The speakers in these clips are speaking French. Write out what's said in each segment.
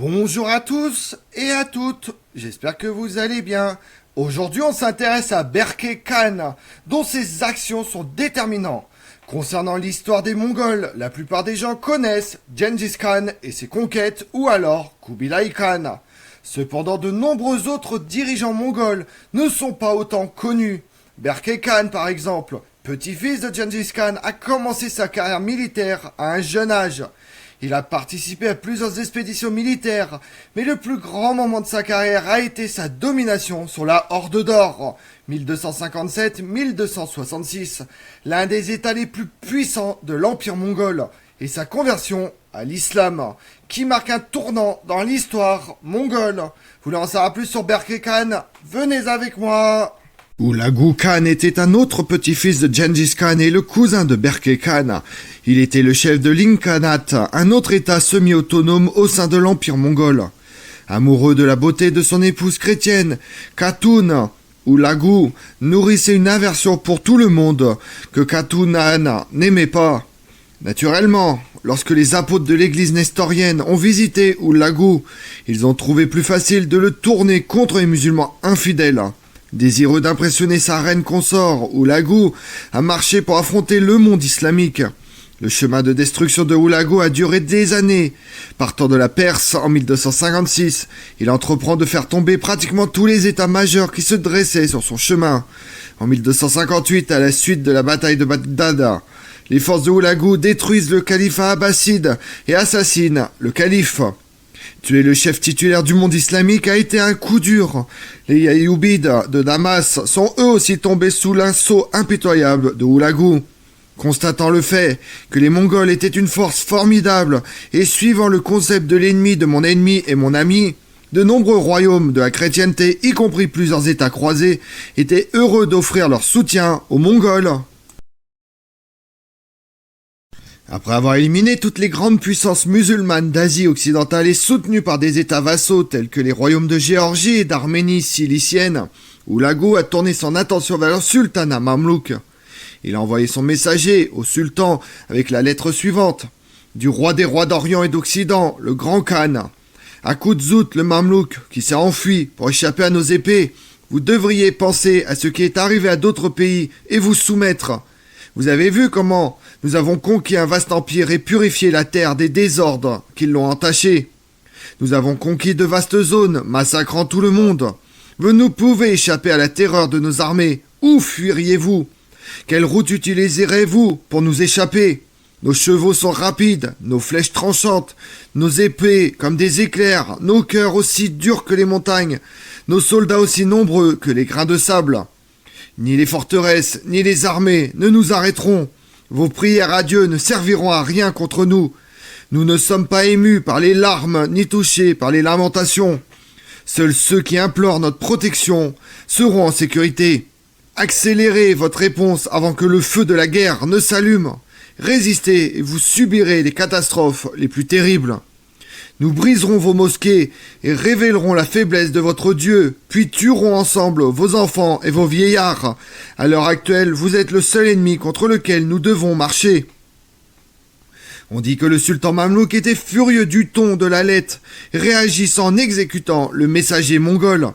Bonjour à tous et à toutes, j'espère que vous allez bien. Aujourd'hui on s'intéresse à Berke Khan, dont ses actions sont déterminantes. Concernant l'histoire des Mongols, la plupart des gens connaissent Gengis Khan et ses conquêtes ou alors Kubilai Khan. Cependant de nombreux autres dirigeants mongols ne sont pas autant connus. Berke Khan par exemple, petit-fils de Gengis Khan, a commencé sa carrière militaire à un jeune âge. Il a participé à plusieurs expéditions militaires, mais le plus grand moment de sa carrière a été sa domination sur la Horde d'Or, 1257-1266, l'un des états les plus puissants de l'Empire mongol, et sa conversion à l'islam, qui marque un tournant dans l'histoire mongole. Vous voulez en savoir plus sur Berke Khan? Venez avec moi. Hulagu Khan était un autre petit-fils de Gengis Khan et le cousin de Berke Khan. Il était le chef de l'Ilkhanat, un autre état semi-autonome au sein de l'Empire mongol. Amoureux de la beauté de son épouse chrétienne, Khatun, Hulagu nourrissait une aversion pour tout le monde que Khatun n'aimait pas. Naturellement, lorsque les apôtres de l'église nestorienne ont visité Hulagu, ils ont trouvé plus facile de le tourner contre les musulmans infidèles. Désireux d'impressionner sa reine consort, Hulagu a marché pour affronter le monde islamique. Le chemin de destruction de Hulagu a duré des années. Partant de la Perse en 1256, il entreprend de faire tomber pratiquement tous les états majeurs qui se dressaient sur son chemin. En 1258, à la suite de la bataille de Bagdad, les forces de Hulagu détruisent le califat abbasside et assassinent le calife. Tuer le chef titulaire du monde islamique a été un coup dur. Les Ayyoubides de Damas sont eux aussi tombés sous l'assaut impitoyable de Hulagu. Constatant le fait que les Mongols étaient une force formidable et suivant le concept de l'ennemi de mon ennemi et mon ami, de nombreux royaumes de la chrétienté, y compris plusieurs états croisés, étaient heureux d'offrir leur soutien aux Mongols. Après avoir éliminé toutes les grandes puissances musulmanes d'Asie occidentale et soutenues par des états vassaux tels que les royaumes de Géorgie et d'Arménie cilicienne, Hulagu a tourné son attention vers le sultanat mamelouk. Il a envoyé son messager au sultan avec la lettre suivante. Du roi des rois d'Orient et d'Occident, le grand Khan. À Kouzout, le mamelouk, qui s'est enfui pour échapper à nos épées, vous devriez penser à ce qui est arrivé à d'autres pays et vous soumettre. Vous avez vu comment nous avons conquis un vaste empire et purifié la terre des désordres qui l'ont entaché. Nous avons conquis de vastes zones, massacrant tout le monde. Vous ne pouvez échapper à la terreur de nos armées. Où fuiriez-vous? Quelle route utiliserez-vous pour nous échapper? Nos chevaux sont rapides, nos flèches tranchantes, nos épées comme des éclairs, nos cœurs aussi durs que les montagnes, nos soldats aussi nombreux que les grains de sable. Ni les forteresses, ni les armées ne nous arrêteront. Vos prières à Dieu ne serviront à rien contre nous. Nous ne sommes pas émus par les larmes, ni touchés par les lamentations. Seuls ceux qui implorent notre protection seront en sécurité. Accélérez votre réponse avant que le feu de la guerre ne s'allume. Résistez et vous subirez les catastrophes les plus terribles. Nous briserons vos mosquées et révélerons la faiblesse de votre Dieu, puis tuerons ensemble vos enfants et vos vieillards. À l'heure actuelle, vous êtes le seul ennemi contre lequel nous devons marcher. On dit que le sultan mamelouk était furieux du ton de la lettre, réagissant en exécutant le messager mongol.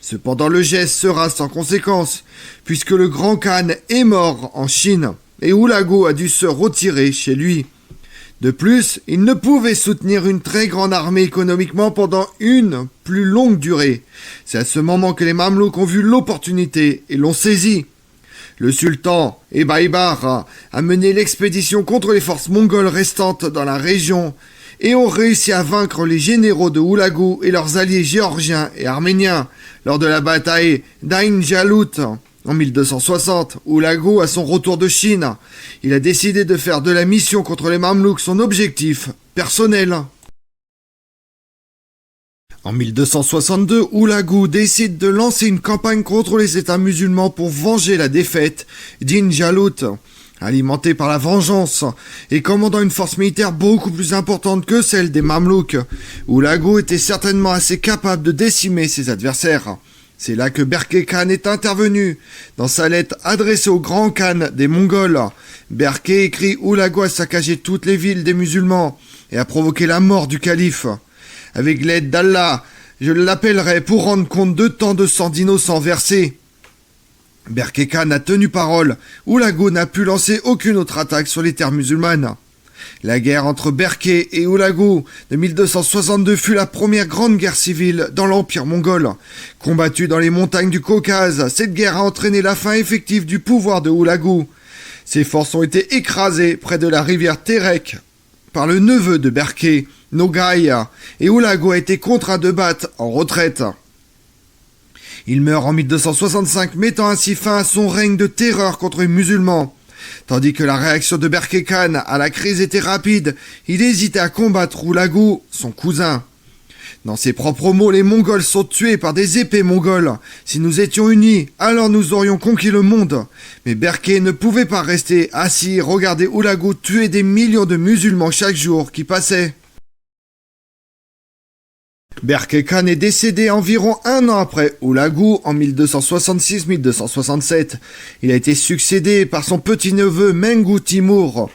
Cependant, le geste sera sans conséquence, puisque le grand Khan est mort en Chine, et Hulagu a dû se retirer chez lui. De plus, il ne pouvait soutenir une très grande armée économiquement pendant une plus longue durée. C'est à ce moment que les Mamelouks ont vu l'opportunité et l'ont saisie. Le sultan Ebaibar a mené l'expédition contre les forces mongoles restantes dans la région et ont réussi à vaincre les généraux de Hulagu et leurs alliés géorgiens et arméniens lors de la bataille d'Ain Jalut. En 1260, Hulagu, à son retour de Chine, il a décidé de faire de la mission contre les Mamelouks son objectif personnel. En 1262, Hulagu décide de lancer une campagne contre les États musulmans pour venger la défaite d'Ain Jalut. Alimenté par la vengeance et commandant une force militaire beaucoup plus importante que celle des Mamelouks, Hulagu était certainement assez capable de décimer ses adversaires. C'est là que Berke Khan est intervenu. Dans sa lettre adressée au grand Khan des Mongols, Berke écrit Hulagu a saccagé toutes les villes des musulmans et a provoqué la mort du calife. Avec l'aide d'Allah, je l'appellerai pour rendre compte de tant de sang d'innocents versés. Berke Khan a tenu parole. Hulagu n'a pu lancer aucune autre attaque sur les terres musulmanes. La guerre entre Berke et Hulagu de 1262 fut la première grande guerre civile dans l'Empire mongol. Combattue dans les montagnes du Caucase, cette guerre a entraîné la fin effective du pouvoir de Hulagu. Ses forces ont été écrasées près de la rivière Terek par le neveu de Berke, Nogai, et Hulagu a été contraint de battre en retraite. Il meurt en 1265, mettant ainsi fin à son règne de terreur contre les musulmans. Tandis que la réaction de Berke Khan à la crise était rapide, il hésitait à combattre Hulagu, son cousin. Dans ses propres mots, les Mongols sont tués par des épées mongoles. Si nous étions unis, alors nous aurions conquis le monde. Mais Berke ne pouvait pas rester assis et regarder Hulagu tuer des millions de musulmans chaque jour qui passaient. Berke Khan est décédé environ un an après Hulagu en 1266-1267. Il a été succédé par son petit-neveu Mengu Timur,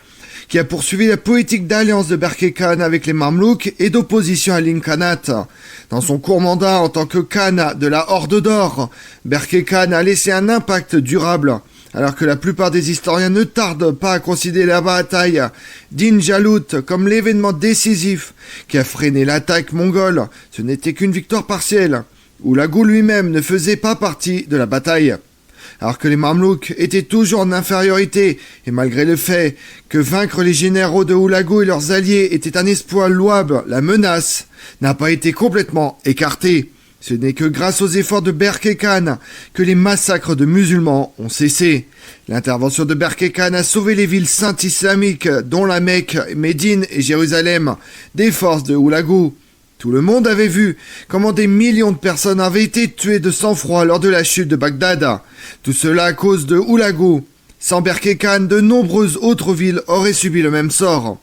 qui a poursuivi la politique d'alliance de Berke Khan avec les Mamelouks et d'opposition à l'Inkanat. Dans son court mandat en tant que Khan de la Horde d'Or, Berke Khan a laissé un impact durable. Alors que la plupart des historiens ne tardent pas à considérer la bataille d'Injalut comme l'événement décisif qui a freiné l'attaque mongole, ce n'était qu'une victoire partielle. Hulagu lui-même ne faisait pas partie de la bataille. Alors que les Mamelouks étaient toujours en infériorité, et malgré le fait que vaincre les généraux de Hulagu et leurs alliés était un espoir louable, la menace n'a pas été complètement écartée. Ce n'est que grâce aux efforts de Berke Khan que les massacres de musulmans ont cessé. L'intervention de Berke Khan a sauvé les villes saintes islamiques, dont la Mecque, Médine et Jérusalem, des forces de Hulagu. Tout le monde avait vu comment des millions de personnes avaient été tuées de sang-froid lors de la chute de Bagdad. Tout cela à cause de Hulagu. Sans Berke Khan, de nombreuses autres villes auraient subi le même sort.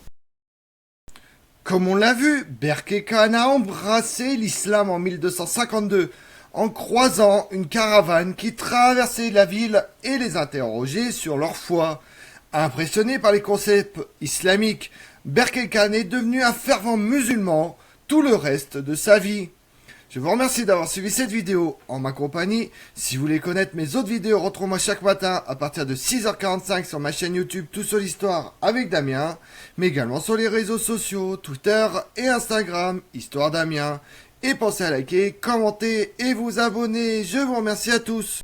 Comme on l'a vu, Berke Khan a embrassé l'islam en 1252 en croisant une caravane qui traversait la ville et les interrogeait sur leur foi. Impressionné par les concepts islamiques, Berke Khan est devenu un fervent musulman tout le reste de sa vie. Je vous remercie d'avoir suivi cette vidéo en ma compagnie. Si vous voulez connaître mes autres vidéos, retrouvez-moi chaque matin à partir de 6h45 sur ma chaîne YouTube Tout sur l'Histoire avec Damien, mais également sur les réseaux sociaux, Twitter et Instagram, Histoire Damien. Et pensez à liker, commenter et vous abonner. Je vous remercie à tous.